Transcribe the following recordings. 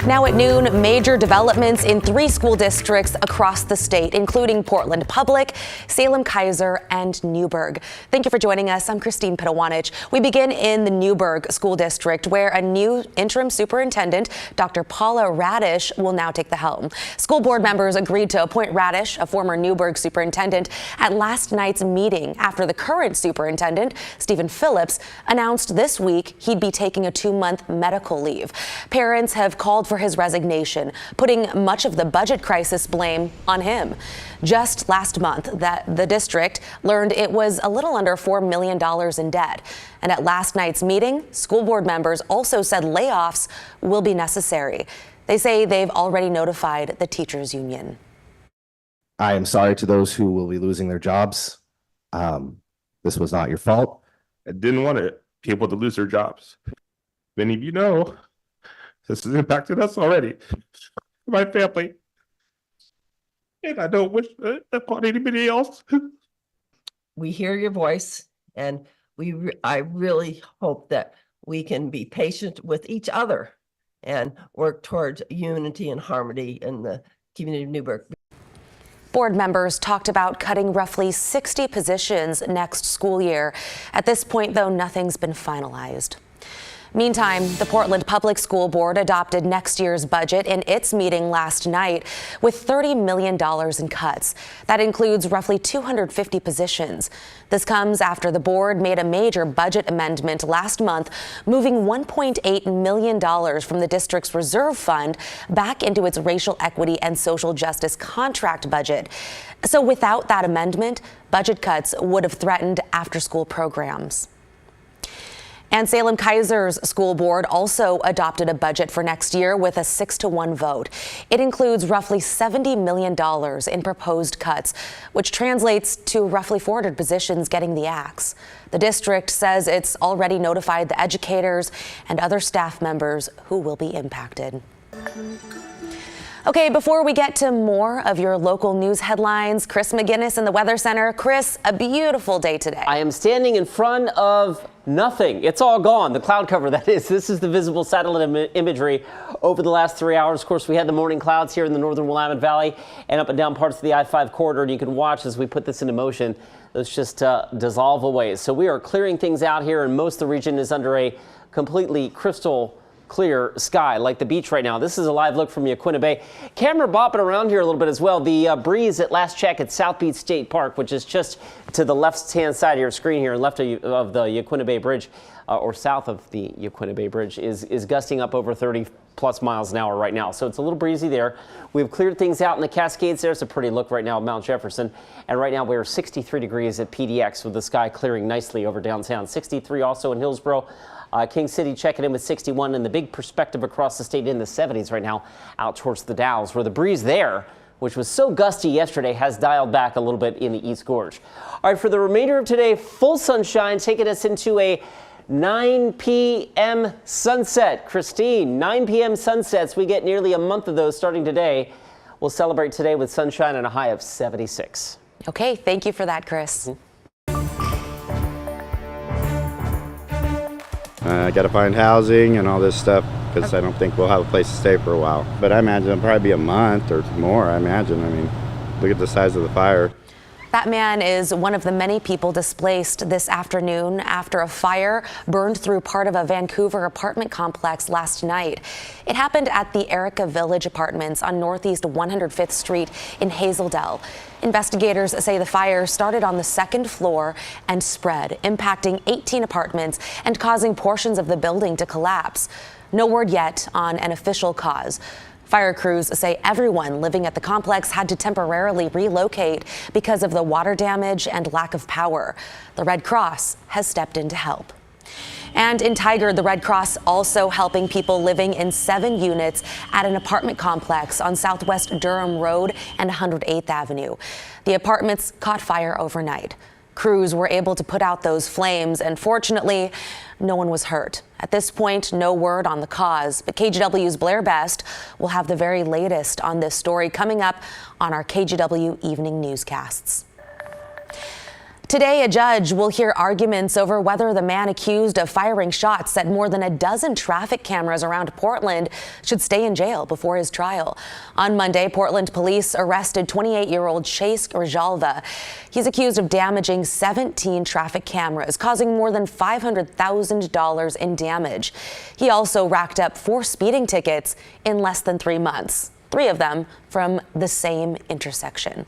Now at noon, major developments in 3 school districts across the state, including Portland Public, Salem-Keizer, and Newburgh. Thank you for joining us. I'm Christine Pitawanich. We begin in the Newburgh School District, where a new interim superintendent, Dr. Paula Radish, will now take the helm. School board members agreed to appoint Radish, a former Newburgh superintendent, at last night's meeting after the current superintendent, Stephen Phillips, announced this week he'd be taking a 2-month medical leave. Parents have called for his resignation, putting much of the budget crisis blame on him. Just last month, the district learned it was a little under $4 million in debt. And at last night's meeting, school board members also said layoffs will be necessary. They say they've already notified the teachers union. I am sorry to those who will be losing their jobs. This was not your fault. I didn't want people to lose their jobs. Many of you know this has impacted us already, my family, and I don't wish it upon anybody else. We hear your voice, and I really hope that we can be patient with each other and work towards unity and harmony in the community of Newburgh. Board members talked about cutting roughly 60 positions next school year. At this point, though, nothing's been finalized. Meantime, the Portland Public School Board adopted next year's budget in its meeting last night with $30 million in cuts. That includes roughly 250 positions. This comes after the board made a major budget amendment last month, moving $1.8 million from the district's reserve fund back into its racial equity and social justice contract budget. So without that amendment, budget cuts would have threatened after-school programs. And Salem-Keizer's school board also adopted a budget for next year with a 6-1 vote. It includes roughly $70 million in proposed cuts, which translates to roughly 400 positions getting the axe. The district says it's already notified the educators and other staff members who will be impacted. Okay, before we get to more of your local news headlines, Chris McGinnis in the Weather Center. Chris, a beautiful day today. I am standing in front of nothing. It's all gone. The cloud cover, that is. This is the visible satellite imagery over the last 3 hours. Of course, we had the morning clouds here in the northern Willamette Valley and up and down parts of the I-5 corridor. And you can watch as we put this into motion. Those just dissolve away. So we are clearing things out here, and most of the region is under a completely crystal clear sky, like the beach right now. This is a live look from Yaquina Bay. Camera bopping around here a little bit as well. The breeze at last check at South Beach State Park, which is just to the left-hand side of your screen here, left of the Yaquina Bay Bridge, or south of the Yaquina Bay Bridge, is gusting up over 30+ miles an hour right now. So it's a little breezy there. We've cleared things out in the Cascades. There's a pretty look right now at Mount Jefferson. And right now we're 63 degrees at PDX with the sky clearing nicely over downtown. 63 also in Hillsborough. King City checking in with 61, and the big perspective across the state in the 70s right now out towards the Dalles, where the breeze there, which was so gusty yesterday, has dialed back a little bit in the East Gorge. All right, for the remainder of today, full sunshine taking us into a 9 p.m. sunset. Christine, 9 p.m. sunsets. We get nearly a month of those starting today. We'll celebrate today with sunshine and a high of 76. Okay, thank you for that, Chris. I got to find housing and all this stuff because I don't think we'll have a place to stay for a while. But I imagine it'll probably be a month or more, I imagine. I mean, look at the size of the fire. That man is one of the many people displaced this afternoon after a fire burned through part of a Vancouver apartment complex last night. It happened at the Erica Village Apartments on Northeast 105th Street in Hazeldale. Investigators say the fire started on the second floor and spread, impacting 18 apartments and causing portions of the building to collapse. No word yet on an official cause. Fire crews say everyone living at the complex had to temporarily relocate because of the water damage and lack of power. The Red Cross has stepped in to help. And in Tigard, the Red Cross also helping people living in 7 units at an apartment complex on Southwest Durham Road and 108th Avenue. The apartments caught fire overnight. Crews were able to put out those flames, and fortunately, no one was hurt. At this point, no word on the cause, but KGW's Blair Best will have the very latest on this story coming up on our KGW evening newscasts. Today, a judge will hear arguments over whether the man accused of firing shots at more than a dozen traffic cameras around Portland should stay in jail before his trial. On Monday, Portland police arrested 28-year-old Chase Grijalva. He's accused of damaging 17 traffic cameras, causing more than $500,000 in damage. He also racked up 4 speeding tickets in less than 3 months, 3 of them from the same intersection.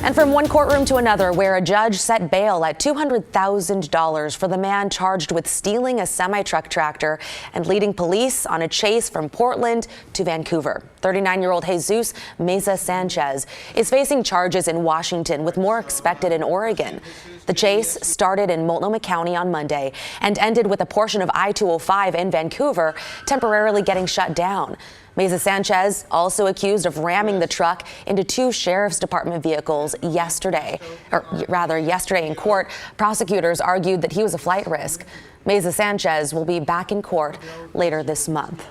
And from one courtroom to another, where a judge set bail at $200,000 for the man charged with stealing a semi-truck tractor and leading police on a chase from Portland to Vancouver. 39-year-old Jesus Meza Sanchez is facing charges in Washington, with more expected in Oregon. The chase started in Multnomah County on Monday and ended with a portion of I-205 in Vancouver temporarily getting shut down. Meza Sanchez also accused of ramming the truck into 2 sheriff's department vehicles yesterday in court. Prosecutors argued that he was a flight risk. Meza Sanchez will be back in court later this month.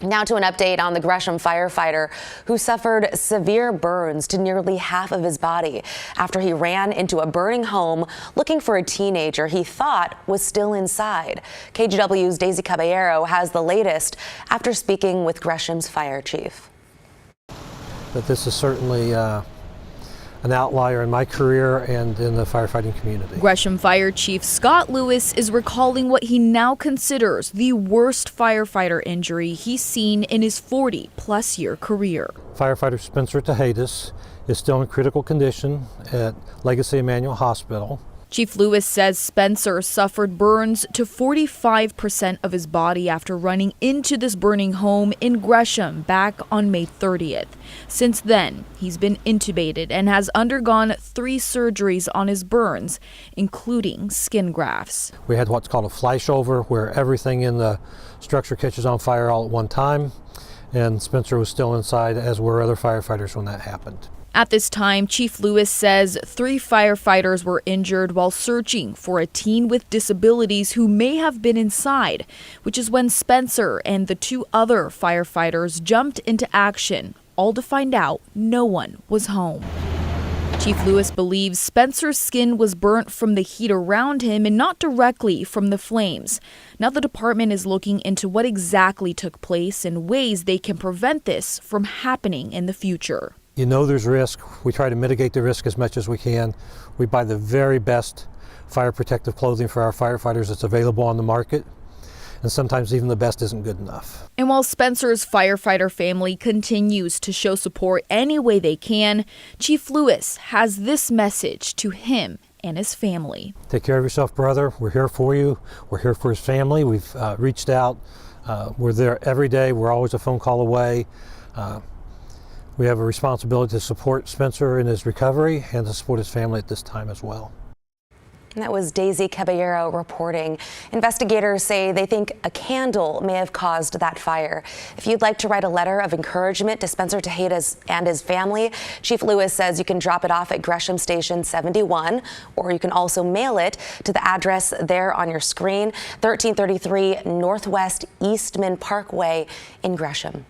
Now to an update on the Gresham firefighter who suffered severe burns to nearly half of his body after he ran into a burning home looking for a teenager he thought was still inside. KGW's Daisy Caballero has the latest after speaking with Gresham's fire chief. But this is certainly an outlier in my career and in the firefighting community. Gresham Fire Chief Scott Lewis is recalling what he now considers the worst firefighter injury he's seen in his 40-plus year career. Firefighter Spencer Tejadas is still in critical condition at Legacy Emmanuel Hospital. Chief Lewis says Spencer suffered burns to 45% of his body after running into this burning home in Gresham back on May 30th. Since then, he's been intubated and has undergone 3 surgeries on his burns, including skin grafts. We had what's called a flashover, where everything in the structure catches on fire all at one time, and Spencer was still inside, as were other firefighters when that happened. At this time, Chief Lewis says 3 firefighters were injured while searching for a teen with disabilities who may have been inside, which is when Spencer and the 2 other firefighters jumped into action, all to find out no one was home. Chief Lewis believes Spencer's skin was burnt from the heat around him and not directly from the flames. Now the department is looking into what exactly took place and ways they can prevent this from happening in the future. You know there's risk. We try to mitigate the risk as much as we can. We buy the very best fire protective clothing for our firefighters that's available on the market. And sometimes even the best isn't good enough. And while Spencer's firefighter family continues to show support any way they can, Chief Lewis has this message to him and his family. Take care of yourself, brother. We're here for you. We're here for his family. We've reached out. We're there every day. We're always a phone call away. We have a responsibility to support Spencer in his recovery and to support his family at this time as well. And that was Daisy Caballero reporting. Investigators say they think a candle may have caused that fire. If you'd like to write a letter of encouragement to Spencer Tejadas and his family, Chief Lewis says you can drop it off at Gresham Station 71, or you can also mail it to the address there on your screen, 1333 Northwest Eastman Parkway in Gresham.